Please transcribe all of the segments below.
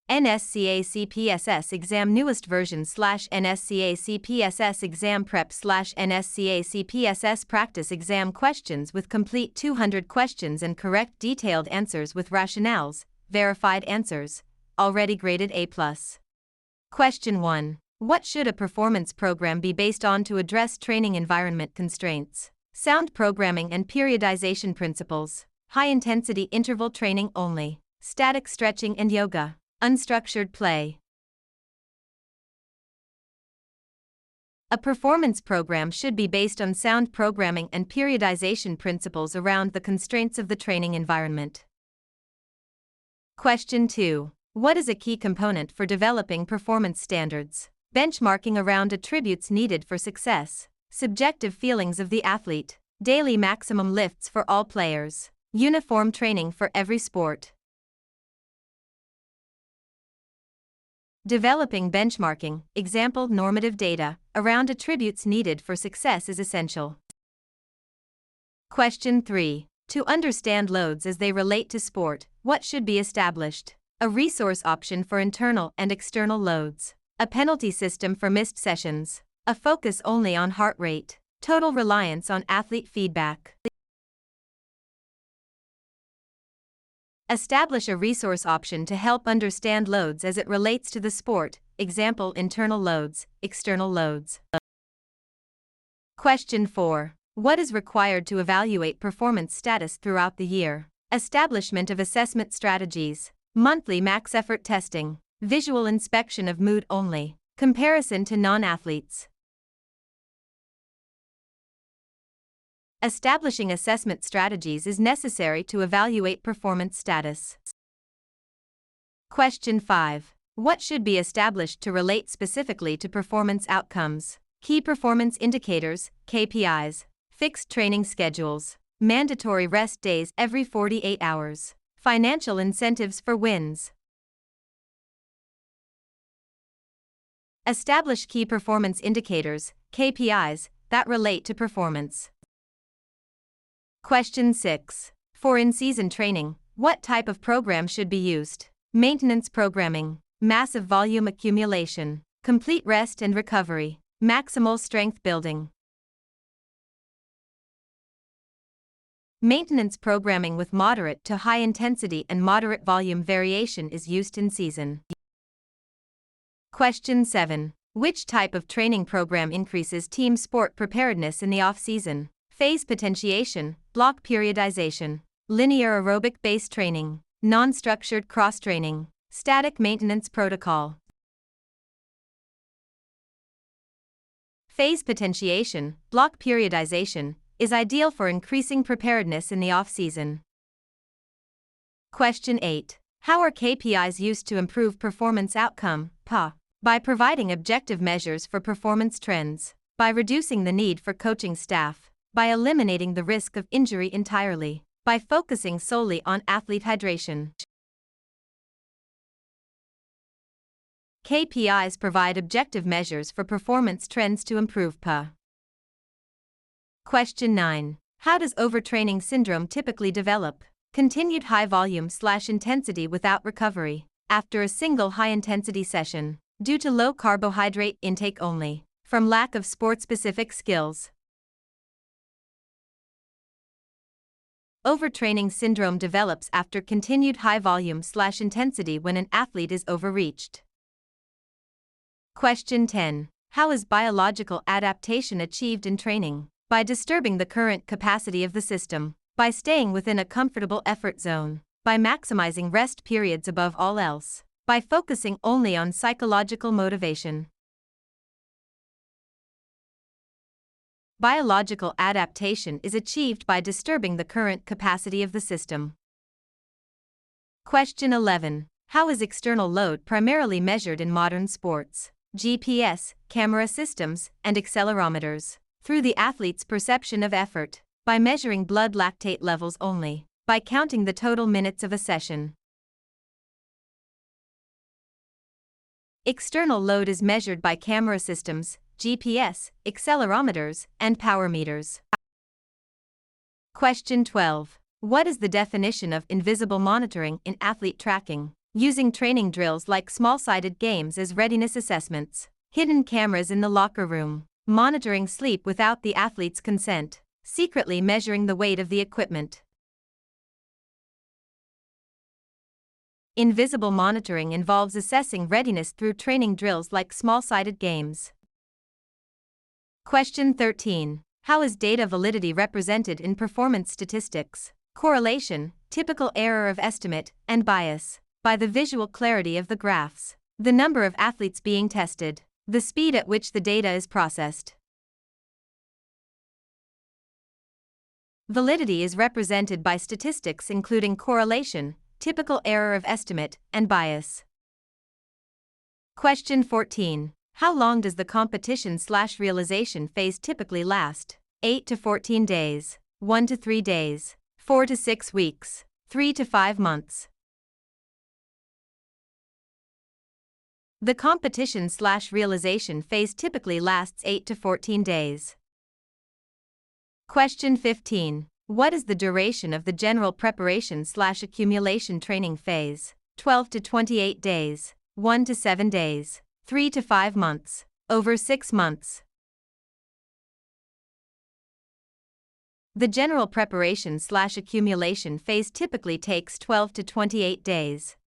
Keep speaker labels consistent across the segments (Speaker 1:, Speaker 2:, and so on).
Speaker 1: Nsca Cpss exam newest version /Nsca Cpss exam prep /Nsca Cpss practice exam questions with complete 200 questions and correct detailed answers with rationales, verified answers, already graded A+. Question 1. What should a performance program be based on to address training environment constraints? Sound programming and periodization principles. High-intensity interval training only. Static stretching and yoga. Unstructured play. A performance program should be based on sound programming and periodization principles around the constraints of the training environment. Question 2. What is a key component for developing performance standards? Benchmarking around attributes needed for success. Subjective feelings of the athlete. Daily maximum lifts for all players. Uniform training for every sport. Developing benchmarking, example normative data, around attributes needed for success is essential. Question 3. To understand loads as they relate to sport, what should be established? A resource option for internal and external loads. A penalty system for missed sessions. A focus only on heart rate. Total reliance on athlete feedback. Establish a resource option to help understand loads as it relates to the sport, example internal loads, external loads. Question 4. What is required to evaluate performance status throughout the year? Establishment of assessment strategies. Monthly max effort testing. Visual inspection of mood only. Comparison to non-athletes. Establishing assessment strategies is necessary to evaluate performance status. Question 5. What should be established to relate specifically to performance outcomes? Key performance indicators, KPIs, fixed training schedules, mandatory rest days every 48 hours, financial incentives for wins. Establish key performance indicators, KPIs, that relate to performance. Question 6. For in-season training, what type of program should be used? Maintenance programming, massive volume accumulation, complete rest and recovery, maximal strength building. Maintenance programming with moderate to high intensity and moderate volume variation is used in season. Question 7. Which type of training program increases team sport preparedness in the off-season? Phase potentiation, block periodization, linear aerobic-based training, non-structured cross-training, static maintenance protocol. Phase potentiation, block periodization, is ideal for increasing preparedness in the off-season. Question 8. How are KPIs used to improve performance outcome, PA? By providing objective measures for performance trends, by reducing the need for coaching staff, by eliminating the risk of injury entirely, by focusing solely on athlete hydration. KPIs provide objective measures for performance trends to improve PA. Question 9. How does overtraining syndrome typically develop? Continued high volume/intensity without recovery, after a single high-intensity session, due to low carbohydrate intake only, from lack of sport-specific skills. Overtraining syndrome develops after continued high volume/intensity when an athlete is overreached. Question 10. How is biological adaptation achieved in training? By disturbing the current capacity of the system, by staying within a comfortable effort zone, by maximizing rest periods above all else, by focusing only on psychological motivation. Biological adaptation is achieved by disturbing the current capacity of the system. Question 11. How is external load primarily measured in modern sports? GPS, camera systems, and accelerometers. Through the athlete's perception of effort, by measuring blood lactate levels only, by counting the total minutes of a session. External load is measured by camera systems, GPS, accelerometers, and power meters. Question 12. What is the definition of invisible monitoring in athlete tracking? using training drills like small-sided games as readiness assessments, hidden cameras in the locker room, monitoring sleep without the athlete's consent, secretly measuring the weight of the equipment. Invisible monitoring involves assessing readiness through training drills like small-sided games. Question 13. How is data validity represented in performance statistics? Correlation, typical error of estimate, and bias. By the visual clarity of the graphs, the number of athletes being tested, the speed at which the data is processed. Validity is represented by statistics including correlation, typical error of estimate, and bias. Question 14. How long does the competition/realization phase typically last? 8 to 14 days, 1 to 3 days, 4 to 6 weeks, 3 to 5 months. The competition/realization phase typically lasts 8 to 14 days. Question 15. What is the duration of the general preparation/accumulation training phase? 12 to 28 days, 1 to 7 days, 3 to 5 months, over 6 months. The general preparation/accumulation phase typically takes 12 to 28 days.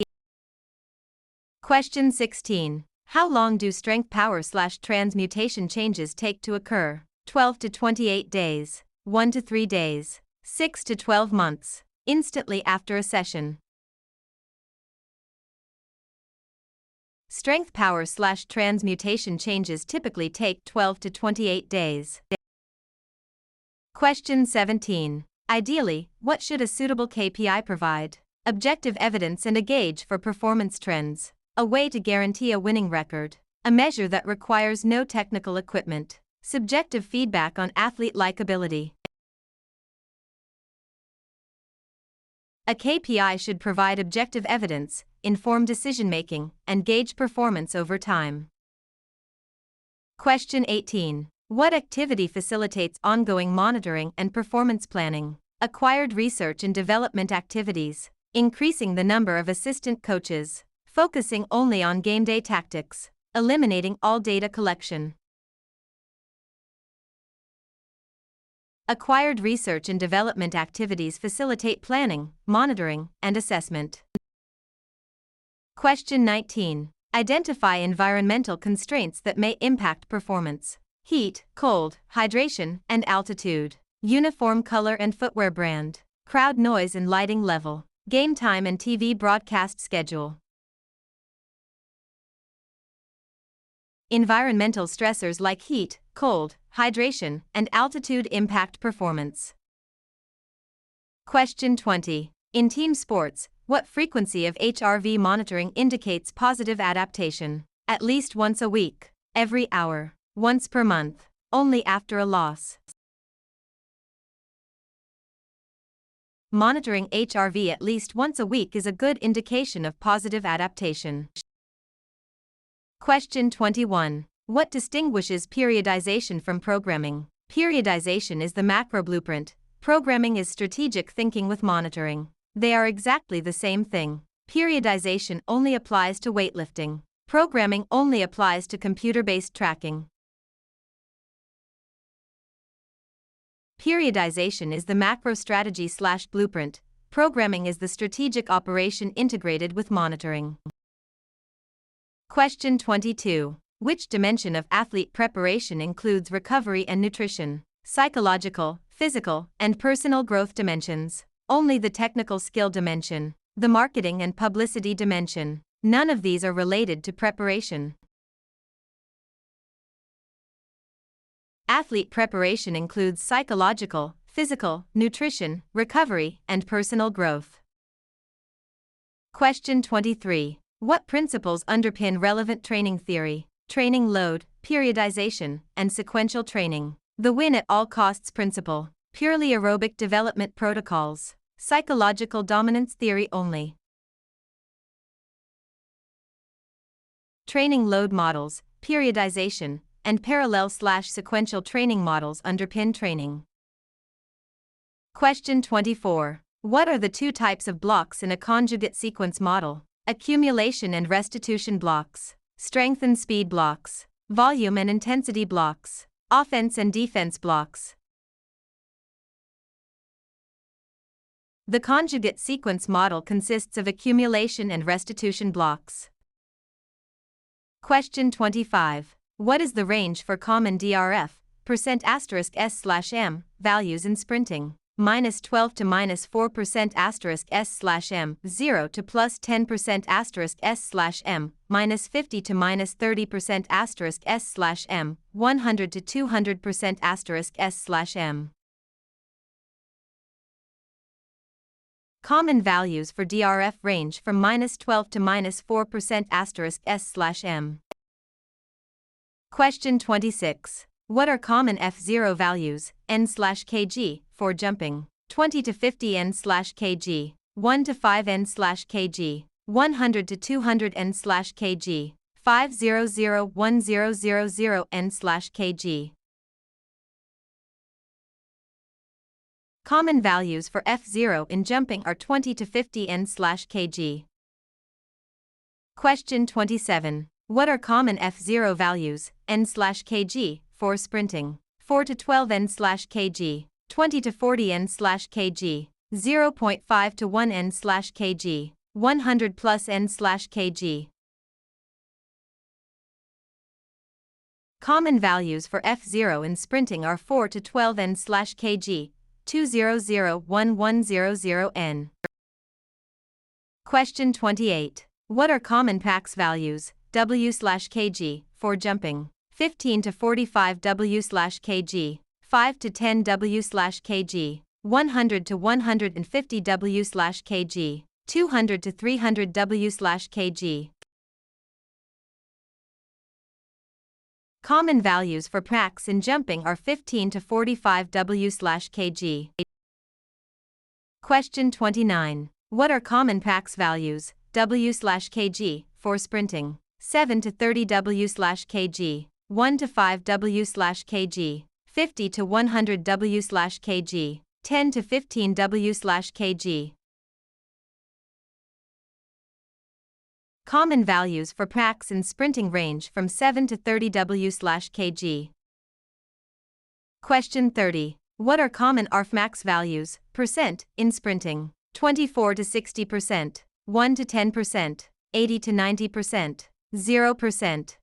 Speaker 1: Question 16. How long do strength power/transmutation changes take to occur? 12 to 28 days, 1 to 3 days, 6 to 12 months, instantly after a session. Strength power/transmutation changes typically take 12 to 28 days. Question 17. Ideally, what should a suitable KPI provide? Objective evidence and a gauge for performance trends. A way to guarantee a winning record. A measure that requires no technical equipment. Subjective feedback on athlete likability. A KPI should provide objective evidence, inform decision-making, and gauge performance over time. Question 18. What activity facilitates ongoing monitoring and performance planning? Acquired research and development activities. Increasing the number of assistant coaches. Focusing only on game day tactics. Eliminating all data collection. Acquired research and development activities facilitate planning, monitoring, and assessment. Question 19. Identify environmental constraints that may impact performance. Heat, cold, hydration, and altitude. Uniform color and footwear brand. Crowd noise and lighting level. Game time and TV broadcast schedule. Environmental stressors like heat, cold, hydration, and altitude impact performance. Question 20. In team sports, what frequency of HRV monitoring indicates positive adaptation? At least once a week, every hour, once per month, only after a loss. Monitoring HRV at least once a week is a good indication of positive adaptation. Question 21. What distinguishes periodization from programming? Periodization is the macro blueprint. Programming is strategic thinking with monitoring. They are exactly the same thing. Periodization only applies to weightlifting. Programming only applies to computer-based tracking. Periodization is the macro strategy/blueprint. Programming is the strategic operation integrated with monitoring. Question 22. Which dimension of athlete preparation includes recovery and nutrition? Psychological, physical, and personal growth dimensions. Only the technical skill dimension. The marketing and publicity dimension. None of these are related to preparation. Athlete preparation includes psychological, physical, nutrition, recovery, and personal growth. Question 23. What principles underpin relevant training theory? Training load, periodization, and sequential training. The win at all costs principle. Purely aerobic development protocols. Psychological dominance theory only. Training load models, periodization, and parallel/sequential training models underpin training. Question 24. What are the two types of blocks in a conjugate sequence model? accumulation and restitution blocks, strength and speed blocks, volume and intensity blocks, offense and defense blocks. The conjugate sequence model consists of accumulation and restitution blocks. Question 25. What is the range for common DRF, %*s/m, values in sprinting? -12 to -4% *s/m, 0 to +10% *s/m, -50 to -30% *s/m, 100 to 200% *s/m. Common values for DRF range from -12 to -4% *s/m. Question 26. What are common F0 values, N/kg, for jumping? 20 to 50 N/kg, 1 to 5 N/kg, 100 to 200 N/kg, 500 1000 N/kg. Common values for F0 in jumping are 20 to 50 N/kg. Question 27. What are common F0 values, N/kg, for sprinting? 4 to 12 N/kg, 20 to 40 N/kg, 0.5 to 1 N/kg, 100 plus N/kg. Common values for F0 in sprinting are 4 to 12 N/kg, 200 1100 N. Question 28. What are common PAX values, W/kg, for jumping? 15 to 45 W/kg, 5 to 10 W/kg, 100 to 150 W/kg, 200 to 300 W/kg. Common values for PAX in jumping are 15 to 45 W/kg. Question 29. What are common PAX values, W/kg, for sprinting? 7 to 30 W/kg, 1 to 5 W/kg, 50 to 100 W/kg, 10 to 15 W/kg. Common values for PAX in sprinting range from 7 to 30 W/kg. Question 30. What are common arfmax values, % in sprinting? 24 to 60%, 1 to 10%, 80 to 90%, 0%.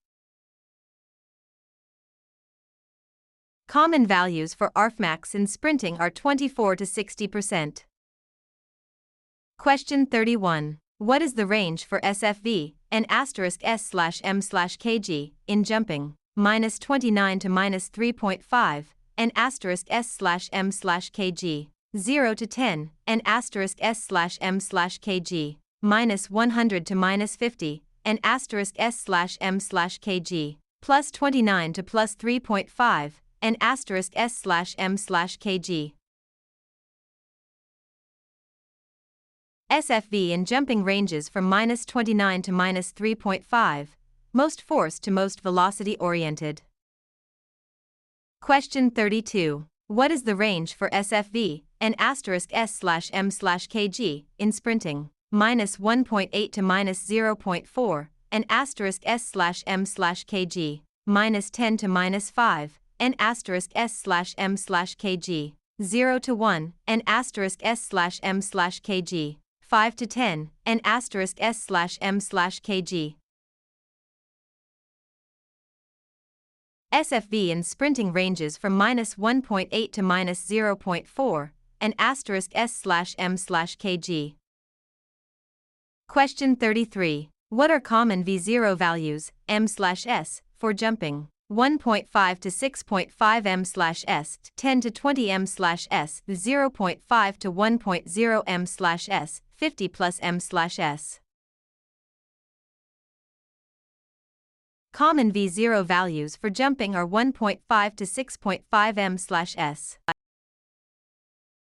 Speaker 1: Common values for arfmax in sprinting are 24 to 60%. Question 31. What is the range for SFV, and *s/m/kg, in jumping? -29 to -3.5, and *s/m/kg, 0 to 10, and *s/m/kg, -100 to -50, and *s/m/kg, +29 to +3.5, and *s/m/kg. SFV in jumping ranges from -29 to -3.5, most force to most velocity oriented. Question 32. What is the range for SFV, and *s/m/kg, in sprinting? -1.8 to -0.4, and *s/m/kg, -10 to -5, and *s/m/kg, 0 to 1, and *s/m/kg, 5 to 10, and *s/m/kg. SFV in sprinting ranges from -1.8 to -0.4, and *s/m/kg. Question 33. What are common V0 values, m/s, for jumping? 1.5 to 6.5 m/s, 10 to 20 m/s, 0.5 to 1.0 m/s, 50 plus m/s. Common V0 values for jumping are 1.5 to 6.5 m/s.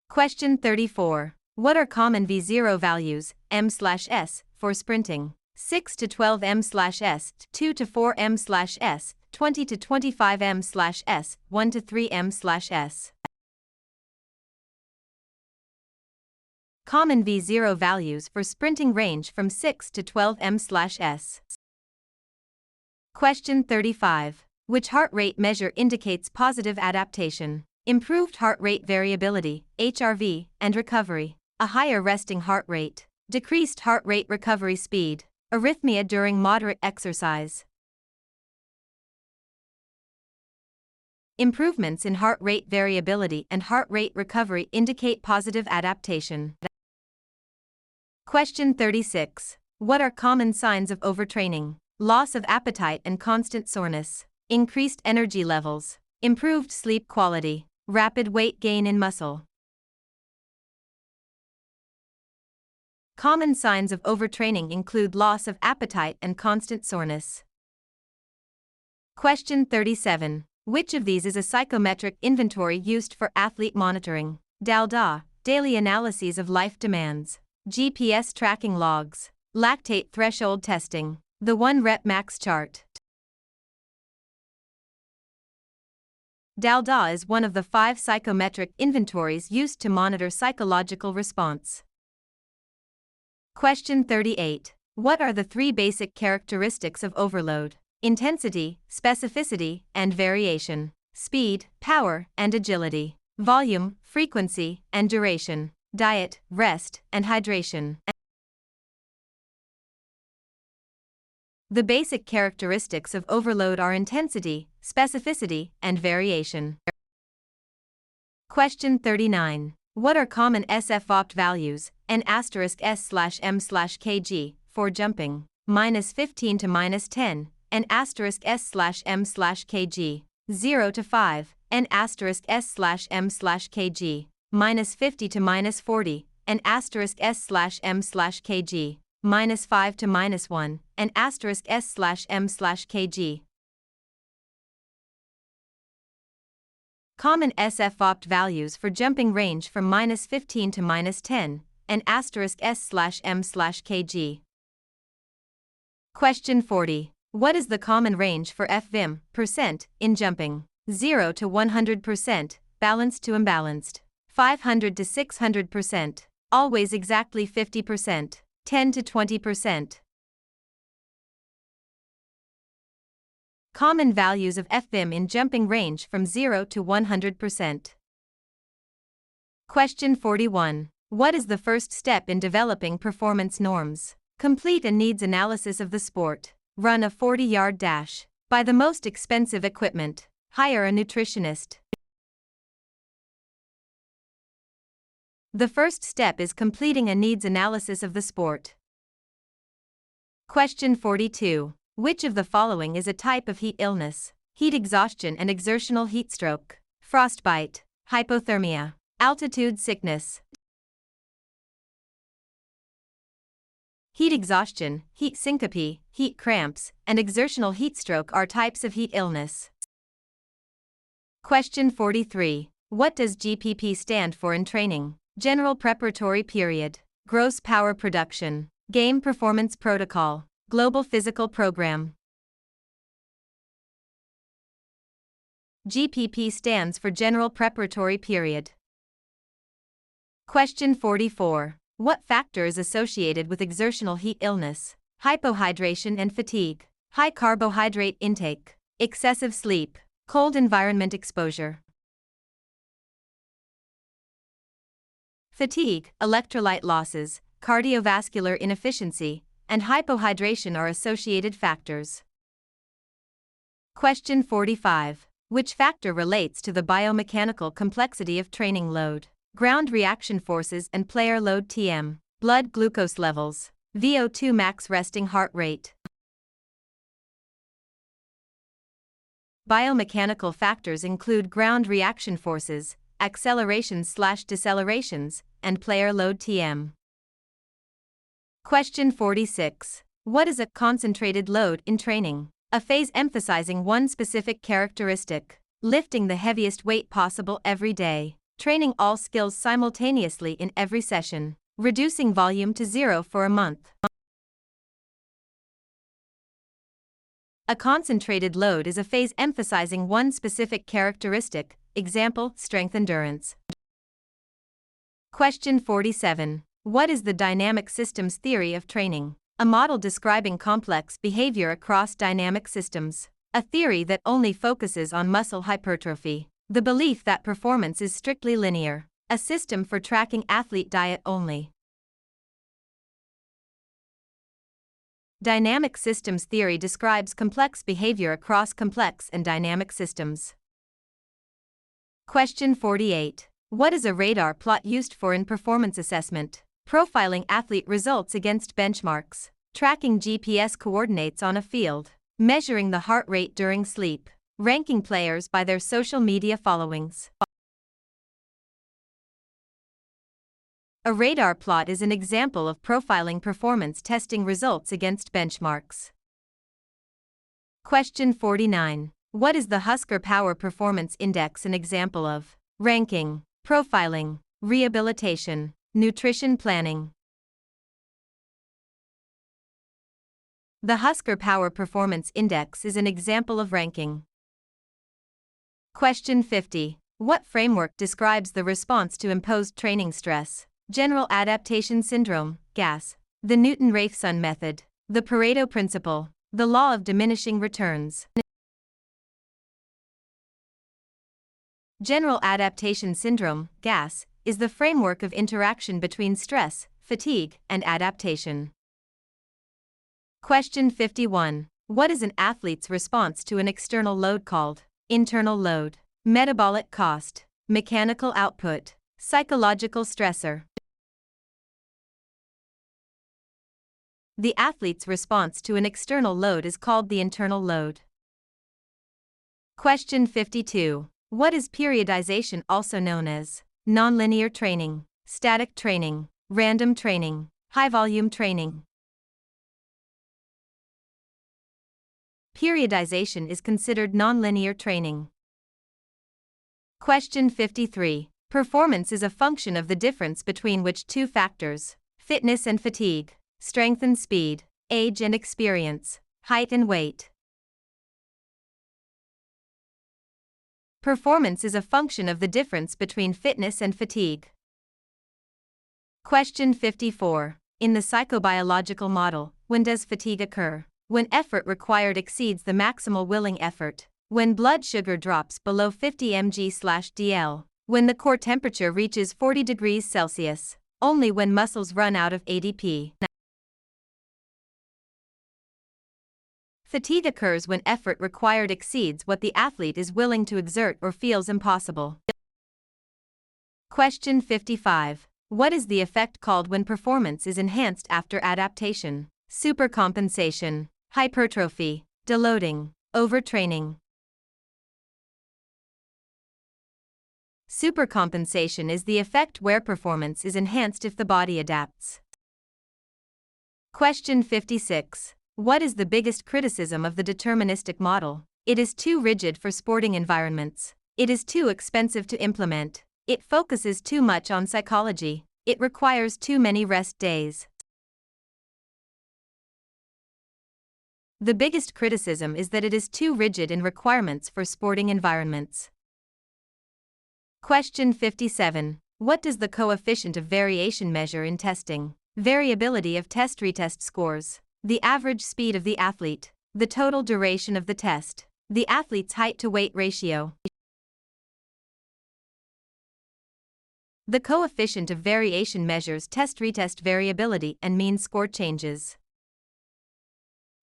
Speaker 1: Question 34. What are common V0 values, m/s, for sprinting? 6 to 12 m/s, 2 to 4 m/s, 20 to 25 m/s, 1 to 3 m/s. Common V0 values for sprinting range from 6 to 12 m/s. Question 35. Which heart rate measure indicates positive adaptation? Improved heart rate variability, HRV, and recovery. A higher resting heart rate. Decreased heart rate recovery speed. Arrhythmia during moderate exercise. Improvements in heart rate variability and heart rate recovery indicate positive adaptation. Question 36. What are common signs of overtraining? Loss of appetite and constant soreness. Increased energy levels. Improved sleep quality. Rapid weight gain in muscle. Common signs of overtraining include loss of appetite and constant soreness. Question 37. Which of these is a psychometric inventory used for athlete monitoring? DALDA, daily analyses of life demands. GPS tracking logs. Lactate threshold testing. The 1-rep max chart. DALDA is one of the 5 psychometric inventories used to monitor psychological response. Question 38. What are the 3 basic characteristics of overload? Intensity, specificity, and variation. Speed, power, and agility. Volume, frequency, and duration. Diet, rest, and hydration. The basic characteristics of overload are intensity, specificity, and variation. Question 39. What are common SF-opt values, N*S/M/kg, for jumping? -15 to -10, N*S/M/kg, 0 to 5, N*S/M/kg, -50 to -40, N*S/M/kg, -5 to -1, N*S/M/kg. Common SF-opt values for jumping range from -15 to -10, N*S/M/kg. Question 40. What is the common range for FVIM, % in jumping? 0 to 100%, balanced to imbalanced. 500 to 600%, always exactly 50%, 10 to 20%. Common values of FVIM in jumping range from 0 to 100%. Question 41. What is the first step in developing performance norms? Complete a needs analysis of the sport. Run a 40-yard dash. Buy the most expensive equipment. Hire a nutritionist. The first step is completing a needs analysis of the sport. Question 42. Which of the following is a type of heat illness? Heat exhaustion and exertional heat stroke. Frostbite. Hypothermia. Altitude sickness. Heat exhaustion, heat syncope, heat cramps, and exertional heat stroke are types of heat illness. Question 43. What does GPP stand for in training? General Preparatory Period. Gross Power Production. Game Performance Protocol. Global Physical Program. GPP stands for General Preparatory Period. Question 44. What factor is associated with exertional heat illness? Hypohydration and fatigue. High carbohydrate intake. Excessive sleep. Cold environment exposure. Fatigue, electrolyte losses, cardiovascular inefficiency, and hypohydration are associated factors. Question 45. Which factor relates to the biomechanical complexity of training load? Ground reaction forces and player load TM. Blood glucose levels. VO2 max resting heart rate. Biomechanical factors include ground reaction forces, accelerations/decelerations, and player load TM. Question 46. What is a concentrated load in training? A phase emphasizing one specific characteristic. Lifting the heaviest weight possible every day. Training all skills simultaneously in every session. Reducing volume to 0 for a month. A concentrated load is a phase emphasizing one specific characteristic, example, strength endurance. Question 47. What is the dynamic systems theory of training? A model describing complex behavior across dynamic systems. A theory that only focuses on muscle hypertrophy. The belief that performance is strictly linear. A system for tracking athlete diet only. Dynamic systems theory describes complex behavior across complex and dynamic systems. Question 48. What is a radar plot used for in performance assessment? Profiling athlete results against benchmarks. Tracking GPS coordinates on a field. Measuring the heart rate during sleep. Ranking players by their social media followings. A radar plot is an example of profiling performance testing results against benchmarks. Question 49. What is the Husker Power Performance Index an example of? Ranking, profiling, rehabilitation, nutrition planning. The Husker Power Performance Index is an example of ranking. Question 50. What framework describes the response to imposed training stress? General Adaptation Syndrome, GAS. The Newton-Raphson Method. The Pareto Principle. The Law of Diminishing Returns. General Adaptation Syndrome, GAS, is the framework of interaction between stress, fatigue, and adaptation. Question 51. What is an athlete's response to an external load called? Internal load, metabolic cost, mechanical output, psychological stressor. The athlete's response to an external load is called the internal load. Question 52. What is periodization also known as? Nonlinear training, static training, random training, high-volume training. Periodization is considered nonlinear training. Question 53. Performance is a function of the difference between which two factors? Fitness and fatigue, strength and speed, age and experience, height and weight. Performance is a function of the difference between fitness and fatigue. Question 54. In the psychobiological model, when does fatigue occur? When effort required exceeds the maximal willing effort. When blood sugar drops below 50 mg/dl. When the core temperature reaches 40 degrees Celsius. Only when muscles run out of ADP. Fatigue occurs when effort required exceeds what the athlete is willing to exert or feels impossible. Question 55. What is the effect called when performance is enhanced after adaptation? Supercompensation, hypertrophy, deloading, overtraining. Supercompensation is the effect where performance is enhanced if the body adapts. Question 56. What is the biggest criticism of the deterministic model? It is too rigid for sporting environments. It is too expensive to implement. It focuses too much on psychology. It requires too many rest days. The biggest criticism is that it is too rigid in requirements for sporting environments. Question 57. What does the coefficient of variation measure in testing? Variability of test-retest scores. The average speed of the athlete. The total duration of the test. The athlete's height-to-weight ratio. The coefficient of variation measures test-retest variability and mean score changes.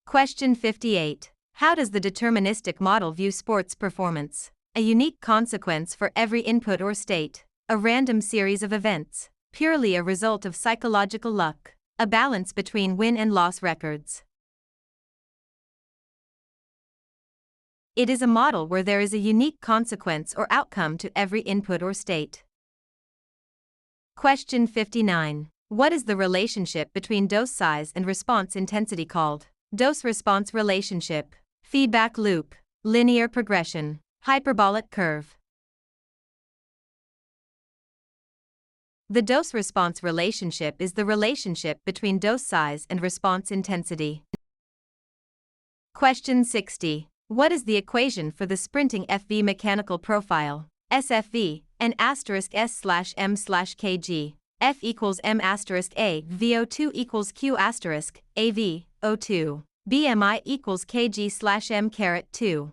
Speaker 1: Question 58. How does the deterministic model view sports performance? A unique consequence for every input or state. A random series of events. Purely a result of psychological luck. A balance between win and loss records. It is a model where there is a unique consequence or outcome to every input or state. Question 59. What is the relationship between dose size and response intensity called? Dose-response relationship, feedback loop, linear progression, hyperbolic curve. The dose-response relationship is the relationship between dose size and response intensity. Question 60. What is the equation for the sprinting FV mechanical profile? SFV, and *S/m/kg. F equals M asterisk A, VO2 equals Q asterisk, AV, O2. BMI equals kg slash M caret 2.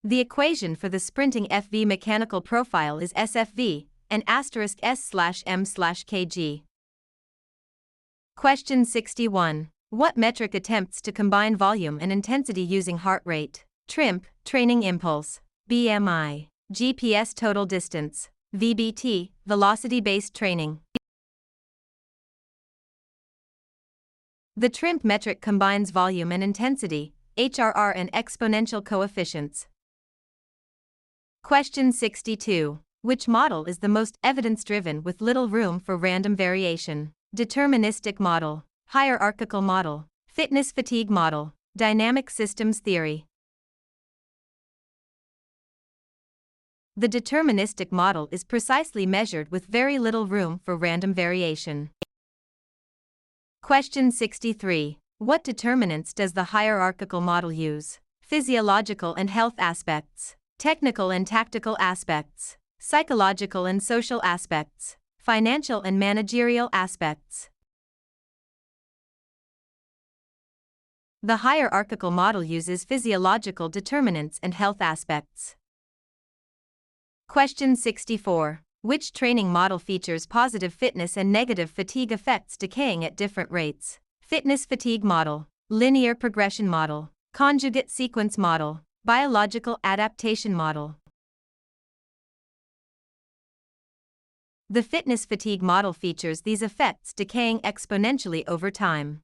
Speaker 1: The equation for the sprinting FV mechanical profile is SFV, and asterisk S slash M slash kg. Question 61. What metric attempts to combine volume and intensity using heart rate, TRIMP, training impulse, BMI, GPS total distance, VBT, velocity-based training? The TRIMP metric combines volume and intensity, HRR and exponential coefficients. Question 62. Which model is the most evidence-driven with little room for random variation? Deterministic model, hierarchical model, fitness fatigue model, dynamic systems theory. The deterministic model is precisely measured with very little room for random variation. Question 63. What determinants does the hierarchical model use? Physiological and health aspects, technical and tactical aspects, psychological and social aspects, financial and managerial aspects. The hierarchical model uses physiological determinants and health aspects. Question 64. Which training model features positive fitness and negative fatigue effects decaying at different rates? Fitness fatigue model, linear progression model, conjugate sequence model, biological adaptation model. The fitness fatigue model features these effects decaying exponentially over time.